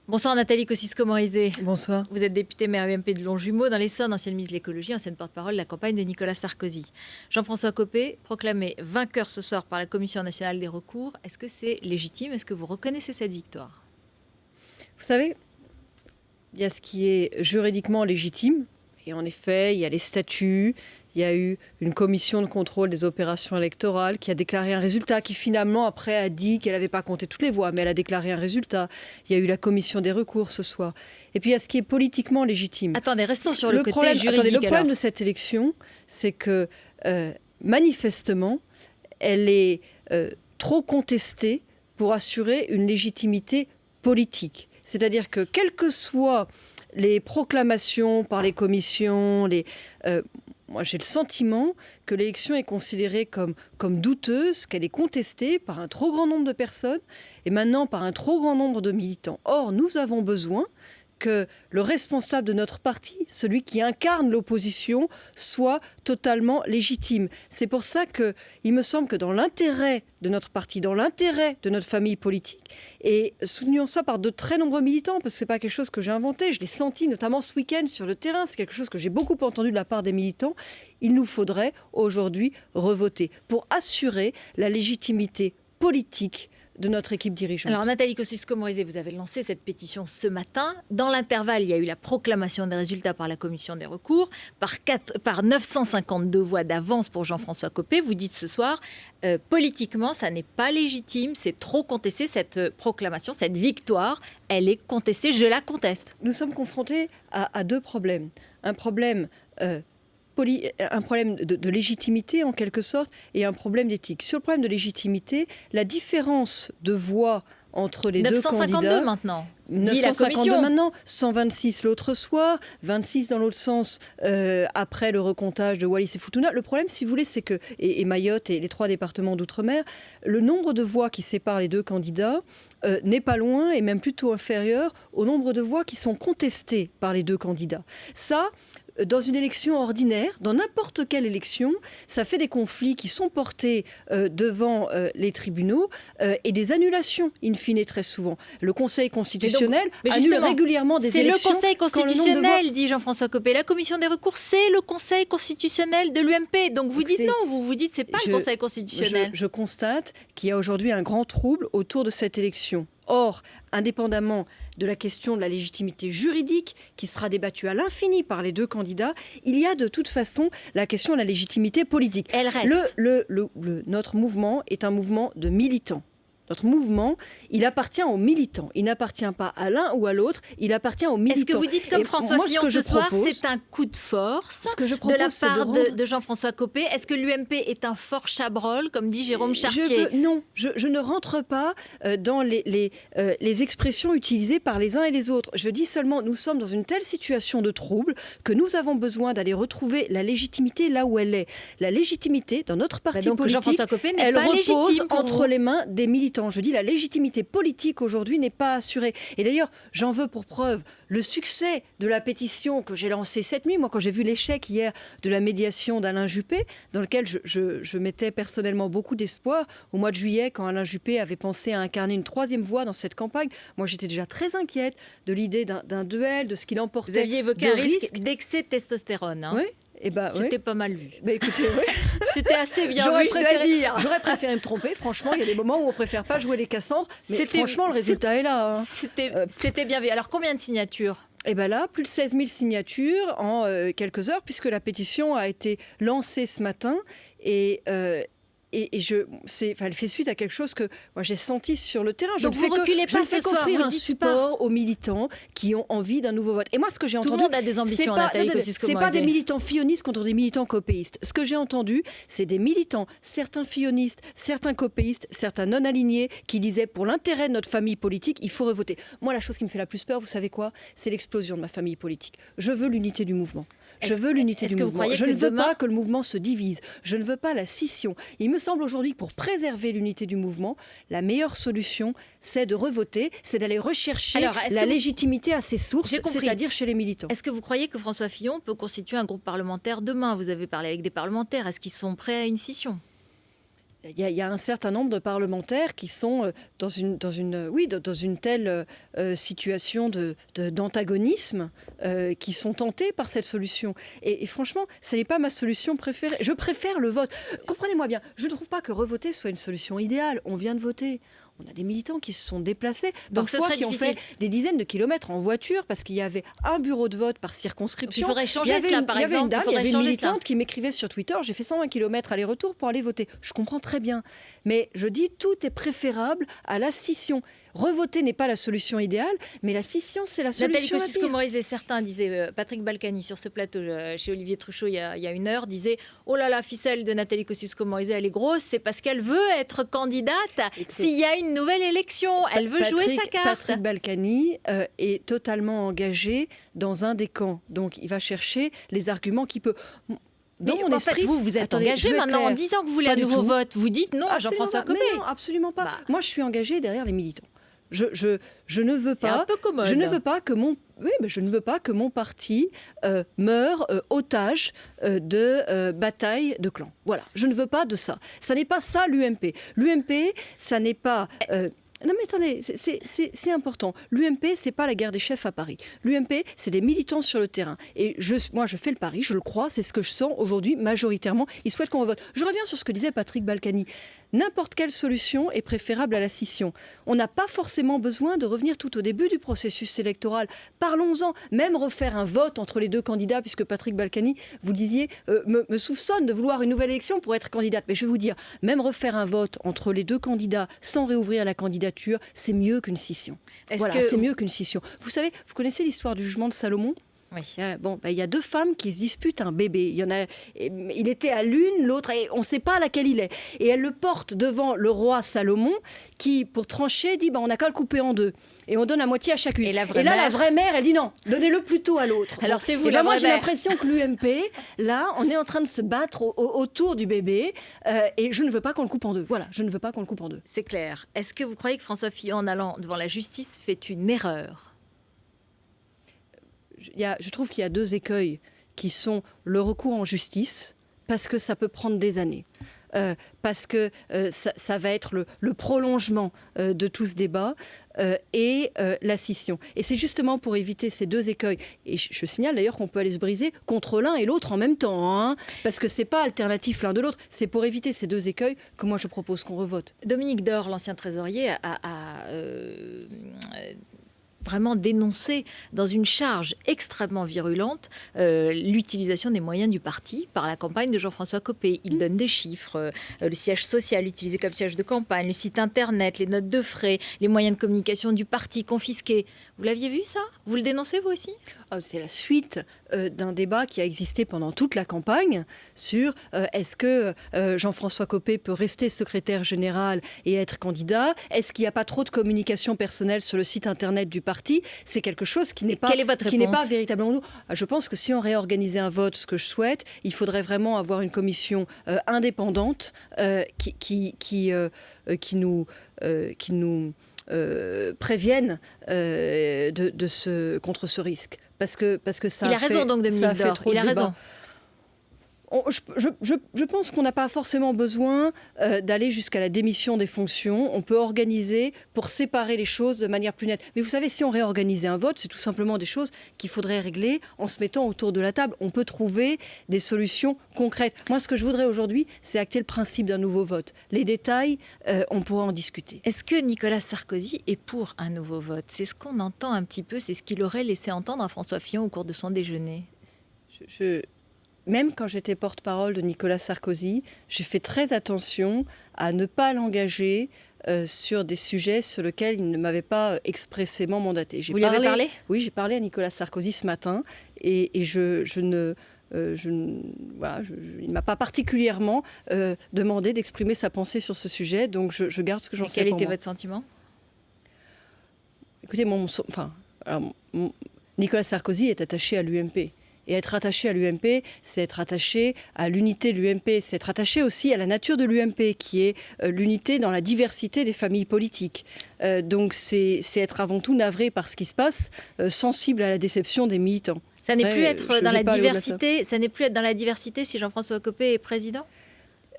Bonsoir Nathalie Kosciusko-Morizet. Bonsoir. Vous êtes députée maire UMP de Longjumeau dans l'Essonne, ancienne ministre de l'écologie, ancienne porte-parole de la campagne de Nicolas Sarkozy. Jean-François Copé, proclamé vainqueur ce soir par la Commission nationale des recours. Est-ce que c'est légitime? Est-ce que vous reconnaissez cette victoire? Vous savez, il y a ce qui est juridiquement légitime. Et en effet, il y a les statuts, il y a eu une commission de contrôle des opérations électorales qui a déclaré un résultat, qui finalement, après, a dit qu'elle n'avait pas compté toutes les voix, mais elle a déclaré un résultat. Il y a eu la commission des recours ce soir. Et puis, il y a ce qui est politiquement légitime. Attendez, restons sur le côté juridique. Le problème de cette élection, c'est que, manifestement, elle est trop contestée pour assurer une légitimité politique. C'est-à-dire que, quelles que soient les proclamations par les commissions, moi j'ai le sentiment que l'élection est considérée comme douteuse, qu'elle est contestée par un trop grand nombre de personnes et maintenant par un trop grand nombre de militants. Or, nous avons besoin que le responsable de notre parti, celui qui incarne l'opposition, soit totalement légitime. C'est pour ça qu'il me semble que dans l'intérêt de notre parti, dans l'intérêt de notre famille politique, et soutenons ça par de très nombreux militants, parce que ce n'est pas quelque chose que j'ai inventé, je l'ai senti notamment ce week-end sur le terrain, c'est quelque chose que j'ai beaucoup entendu de la part des militants, il nous faudrait aujourd'hui revoter pour assurer la légitimité politique de notre équipe dirigeante. Alors Nathalie Kosciusko-Morizet, vous avez lancé cette pétition ce matin. Dans l'intervalle, il y a eu la proclamation des résultats par la commission des recours, par 952 voix d'avance pour Jean-François Copé. Vous dites ce soir, politiquement, ça n'est pas légitime, c'est trop contesté, cette proclamation, cette victoire, elle est contestée, je la conteste. Nous sommes confrontés à deux problèmes. Un problème de légitimité en quelque sorte et un problème d'éthique. Sur le problème de légitimité, la différence de voix entre les deux candidats... 952 maintenant, dit la 952 commission. maintenant, 126 l'autre soir, 26 dans l'autre sens après le recomptage de Wallis et Futuna. Le problème, si vous voulez, c'est que, et Mayotte et les 3 départements d'outre-mer, le nombre de voix qui séparent les deux candidats n'est pas loin et même plutôt inférieur au nombre de voix qui sont contestées par les deux candidats. Ça, dans une élection ordinaire, dans n'importe quelle élection, ça fait des conflits qui sont portés devant les tribunaux et des annulations, in fine, très souvent. Le Conseil constitutionnel annule régulièrement des élections. C'est le Conseil constitutionnel, dit Jean-François Copé. La commission des recours, c'est le Conseil constitutionnel de l'UMP. Donc vous dites non, vous dites c'est pas le Conseil constitutionnel. Je constate qu'il y a aujourd'hui un grand trouble autour de cette élection. Or, indépendamment de la question de la légitimité juridique qui sera débattue à l'infini par les deux candidats, il y a de toute façon la question de la légitimité politique. Elle reste. Notre mouvement est un mouvement de militants. Notre mouvement, il appartient aux militants. Il n'appartient pas à l'un ou à l'autre, il appartient aux militants. Est-ce que vous dites comme François Fillon ce soir, c'est un coup de force de la part de Jean-François Copé? Est-ce que l'UMP est un fort chabrol, comme dit Jérôme Chartier? Non, je ne rentre pas dans les expressions utilisées par les uns et les autres. Je dis seulement, nous sommes dans une telle situation de trouble que nous avons besoin d'aller retrouver la légitimité là où elle est. La légitimité dans notre parti politique, Jean-François Copé n'est elle pas repose légitime entre les mains des militants. Je dis la légitimité politique aujourd'hui n'est pas assurée. Et d'ailleurs, j'en veux pour preuve le succès de la pétition que j'ai lancée cette nuit. Moi, quand j'ai vu l'échec hier de la médiation d'Alain Juppé, dans lequel je mettais personnellement beaucoup d'espoir, au mois de juillet, quand Alain Juppé avait pensé à incarner une 3e voie dans cette campagne, moi j'étais déjà très inquiète de l'idée d'un duel, de ce qu'il emportait. Vous aviez évoqué un risque d'excès de testostérone. Hein. Oui. C'était pas mal vu. Écoutez, c'était assez bien vu, je dois dire. J'aurais préféré me tromper. Franchement, il y a des moments où on préfère pas jouer les Cassandres. Mais franchement, le résultat est là. Hein. C'était bien vu. Alors, combien de signatures? Là, plus de 16 000 signatures en quelques heures, puisque la pétition a été lancée ce matin. Elle fait suite à quelque chose que moi j'ai senti sur le terrain. Je ne fais qu'offrir un support aux militants qui ont envie d'un nouveau vote. Et moi, ce que j'ai entendu, tout le monde a des ambitions. C'est pas des militants fillonistes contre des militants copéistes. Ce que j'ai entendu, c'est des militants, certains fillonistes, certains copéistes, certains non alignés, qui disaient pour l'intérêt de notre famille politique, il faut revoter. Moi, la chose qui me fait la plus peur, vous savez quoi? C'est l'explosion de ma famille politique. Je veux l'unité du mouvement. Je veux l'unité du mouvement. Je ne veux pas que le mouvement se divise. Je ne veux pas la scission. Il me semble aujourd'hui que pour préserver l'unité du mouvement, la meilleure solution, c'est de revoter, c'est d'aller rechercher la légitimité à ses sources, c'est-à-dire chez les militants. Est-ce que vous croyez que François Fillon peut constituer un groupe parlementaire demain? Vous avez parlé avec des parlementaires. Est-ce qu'ils sont prêts à une scission? il y a un certain nombre de parlementaires qui sont dans une telle situation d'antagonisme, qui sont tentés par cette solution. Et franchement, ce n'est pas ma solution préférée. Je préfère le vote. Comprenez-moi bien, je ne trouve pas que revoter soit une solution idéale. On vient de voter. On a des militants qui se sont déplacés, donc parfois qui ont fait des dizaines de kilomètres en voiture parce qu'il y avait un bureau de vote par circonscription. Donc il faudrait changer cela, par exemple. Il y avait une militante qui m'écrivait sur Twitter, j'ai fait 120 kilomètres aller-retour pour aller voter. Je comprends très bien. Mais je dis, tout est préférable à la scission. Revoter n'est pas la solution idéale, mais la scission, c'est la solution. Nathalie Kosciusko-Morizet, certains disaient, Patrick Balkany sur ce plateau chez Olivier Truchot il y a une heure, disait « Oh là là, ficelle de Nathalie Kosciusko-Morizet, elle est grosse, c'est parce qu'elle veut être candidate s'il y a une nouvelle élection. Elle veut jouer sa carte. » Patrick Balkany est totalement engagé dans un des camps. Donc il va chercher les arguments qu'il peut... Dans mon esprit, vous êtes engagé maintenant en disant que vous voulez un nouveau vote. Vous dites non à Jean-François Copé. Non, absolument pas. Moi, je suis engagée derrière les militants. Je ne veux pas. C'est un peu commode. Je ne veux pas que mon parti meure otage de bataille de clans. Voilà, je ne veux pas de ça. Ça n'est pas ça l'UMP. L'UMP, ça n'est pas. Non mais attendez, c'est important. L'UMP, c'est pas la guerre des chefs à Paris. L'UMP, c'est des militants sur le terrain. Et moi, je fais le pari, je le crois, c'est ce que je sens aujourd'hui majoritairement. Ils souhaitent qu'on vote. Je reviens sur ce que disait Patrick Balkany. N'importe quelle solution est préférable à la scission. On n'a pas forcément besoin de revenir tout au début du processus électoral. Parlons-en, même refaire un vote entre les deux candidats, puisque Patrick Balkany, vous disiez, me soupçonne de vouloir une nouvelle élection pour être candidate. Mais je vais vous dire, même refaire un vote entre les deux candidats sans réouvrir la candidature, c'est mieux qu'une scission. C'est mieux qu'une scission. Vous savez, vous connaissez l'histoire du jugement de Salomon ? Oui. Il y a deux femmes qui se disputent un bébé. Il était à l'une, l'autre, et on ne sait pas à laquelle il est. Et elle le porte devant le roi Salomon, qui, pour trancher, dit on n'a qu'à le couper en deux. Et on donne la moitié à chacune. Et là, la vraie mère, elle dit non, donnez-le plutôt à l'autre. Alors, c'est vous, la vraie moi, mère. j'ai l'impression que l'UMP, là, on est en train de se battre autour du bébé, et je ne veux pas qu'on le coupe en deux. Voilà, je ne veux pas qu'on le coupe en deux. C'est clair. Est-ce que vous croyez que François Fillon, en allant devant la justice, fait une erreur ? Je trouve qu'il y a deux écueils qui sont le recours en justice, parce que ça peut prendre des années. Parce que ça va être le prolongement de tout ce débat et la scission. Et c'est justement pour éviter ces deux écueils. Et je signale d'ailleurs qu'on peut aller se briser contre l'un et l'autre en même temps, hein, parce que c'est pas alternatif l'un de l'autre. C'est pour éviter ces deux écueils que moi je propose qu'on revote. Dominique Dore, l'ancien trésorier, a vraiment dénoncé dans une charge extrêmement virulente l'utilisation des moyens du parti par la campagne de Jean-François Copé. Il donne des chiffres, le siège social utilisé comme siège de campagne, le site internet, les notes de frais, les moyens de communication du parti confisqués. Vous l'aviez vu ça ? Vous le dénoncez vous aussi ? C'est la suite d'un débat qui a existé pendant toute la campagne sur est-ce que Jean-François Copé peut rester secrétaire général et être candidat ? Est-ce qu'il n'y a pas trop de communication personnelle sur le site internet du parti ? C'est quelque chose qui n'est pas véritablement nous. Je pense que si on réorganisait un vote, ce que je souhaite, il faudrait vraiment avoir une commission indépendante qui nous préviennent contre ce risque. Parce que ça il a raison, donc, Dominique Dore. Il a raison. Je pense qu'on n'a pas forcément besoin d'aller jusqu'à la démission des fonctions. On peut organiser pour séparer les choses de manière plus nette. Mais vous savez, si on réorganisait un vote, c'est tout simplement des choses qu'il faudrait régler en se mettant autour de la table. On peut trouver des solutions concrètes. Moi, ce que je voudrais aujourd'hui, c'est acter le principe d'un nouveau vote. Les détails, on pourra en discuter. Est-ce que Nicolas Sarkozy est pour un nouveau vote ? C'est ce qu'on entend un petit peu, c'est ce qu'il aurait laissé entendre à François Fillon au cours de son déjeuner. Même quand j'étais porte-parole de Nicolas Sarkozy, j'ai fait très attention à ne pas l'engager sur des sujets sur lesquels il ne m'avait pas expressément mandaté. Vous lui avez parlé ? Oui, j'ai parlé à Nicolas Sarkozy ce matin et il ne m'a pas particulièrement demandé d'exprimer sa pensée sur ce sujet, donc je garde ce que j'en sais pour moi. Quel était votre sentiment ? Écoutez, Nicolas Sarkozy est attaché à l'UMP. Et être attaché à l'UMP, c'est être attaché à l'unité de l'UMP, c'est être attaché aussi à la nature de l'UMP, qui est l'unité dans la diversité des familles politiques. Donc c'est être avant tout navré par ce qui se passe, sensible à la déception des militants. Ça n'est plus être dans la diversité. Ça n'est plus être dans la diversité si Jean-François Copé est président ?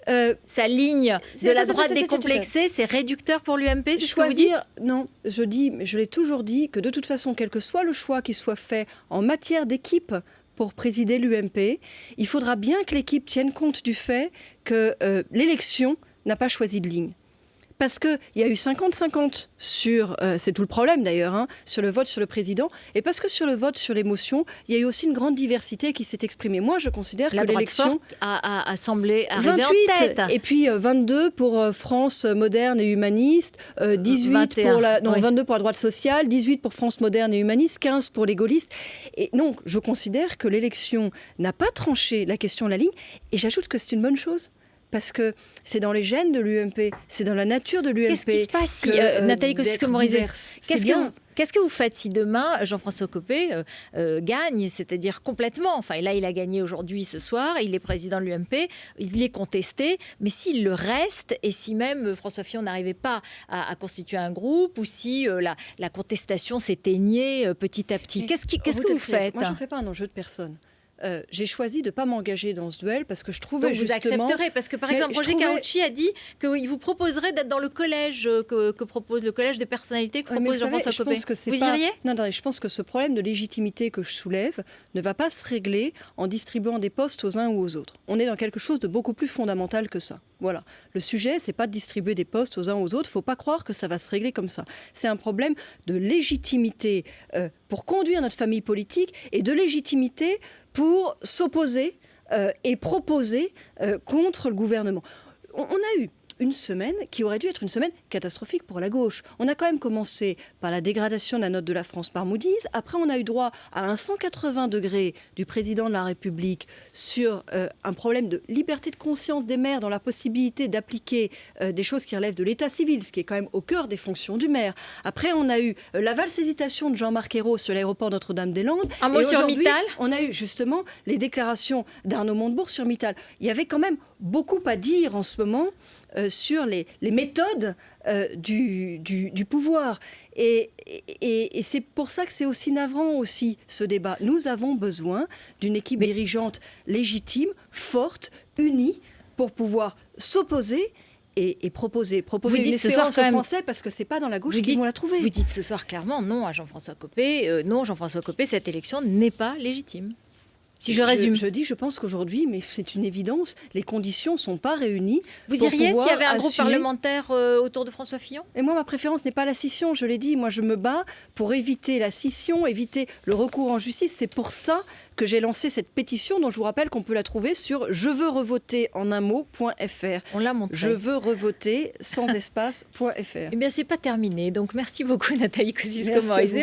Sa ligne de la droite Attends. décomplexée, c'est réducteur pour l'UMP, c'est ce que vous dites? Non, je l'ai toujours dit, que de toute façon, quel que soit le choix qui soit fait en matière d'équipe pour présider l'UMP, il faudra bien que l'équipe tienne compte du fait que l'élection n'a pas choisi de ligne. Parce qu'il y a eu 50-50 sur, c'est tout le problème d'ailleurs, hein, sur le vote sur le président, et parce que sur le vote sur les motions, il y a eu aussi une grande diversité qui s'est exprimée. Moi, je considère que l'élection a semblé arriver 28, en tête. Et puis 22 pour France moderne et humaniste, 18 21, pour 22 pour la droite sociale, 18 pour France moderne et humaniste, 15 pour les gaullistes. Et donc, je considère que l'élection n'a pas tranché la question de la ligne, et j'ajoute que c'est une bonne chose. Parce que c'est dans les gènes de l'UMP, c'est dans la nature de l'UMP. Qu'est-ce qui se passe si, Nathalie Kosciusko-Morizet, qu'est-ce que vous faites si demain, Jean-François Copé gagne, c'est-à-dire complètement, enfin là il a gagné aujourd'hui, ce soir, il est président de l'UMP, il est contesté, mais s'il le reste, et si même François Fillon n'arrivait pas à constituer un groupe, ou si la contestation s'éteignait petit à petit, qu'est-ce que vous faites? Moi je ne fais pas un enjeu de personne. J'ai choisi de ne pas m'engager dans ce duel parce que je trouvais donc justement... vous accepterez, parce que par exemple, Roger Karoutchi a dit qu'il vous proposerait d'être dans le collège que propose le collège des personnalités que propose Jean-François Copé. Vous iriez? Non, je pense que ce problème de légitimité que je soulève ne va pas se régler en distribuant des postes aux uns ou aux autres. On est dans quelque chose de beaucoup plus fondamental que ça. Voilà. Le sujet, c'est pas de distribuer des postes aux uns aux autres. Il ne faut pas croire que ça va se régler comme ça. C'est un problème de légitimité pour conduire notre famille politique et de légitimité pour s'opposer et proposer contre le gouvernement. On a eu une semaine qui aurait dû être une semaine catastrophique pour la gauche. On a quand même commencé par la dégradation de la note de la France par Moody's. Après, on a eu droit à un 180 degrés du président de la République sur un problème de liberté de conscience des maires dans la possibilité d'appliquer des choses qui relèvent de l'état civil, ce qui est quand même au cœur des fonctions du maire. Après, on a eu la valse hésitation de Jean-Marc Ayrault sur l'aéroport Notre-Dame-des-Landes. Un mot sur Mittal. On a eu justement les déclarations d'Arnaud Montebourg sur Mittal. Il y avait quand même beaucoup à dire en ce moment sur les méthodes du pouvoir. Et c'est pour ça que c'est aussi navrant aussi ce débat. Nous avons besoin d'une équipe dirigeante légitime, forte, unie, pour pouvoir s'opposer et proposer une espérance aux Français, parce que c'est pas dans la gauche qu'ils vont la trouver. Vous dites ce soir clairement non à Jean-François Copé. Non, Jean-François Copé, cette élection n'est pas légitime. Si je résume. Je pense qu'aujourd'hui, mais c'est une évidence, les conditions ne sont pas réunies. Vous iriez s'il y avait un groupe parlementaire autour de François Fillon? Et moi, ma préférence n'est pas la scission, je l'ai dit. Moi, je me bats pour éviter la scission, éviter le recours en justice. C'est pour ça que j'ai lancé cette pétition, dont je vous rappelle qu'on peut la trouver sur jeveuxrevoter.fr. On l'a montré. Je veux revoter sans espace.fr. Eh bien, c'est pas terminé. Donc, merci beaucoup, Nathalie Kosciusko-Morizet.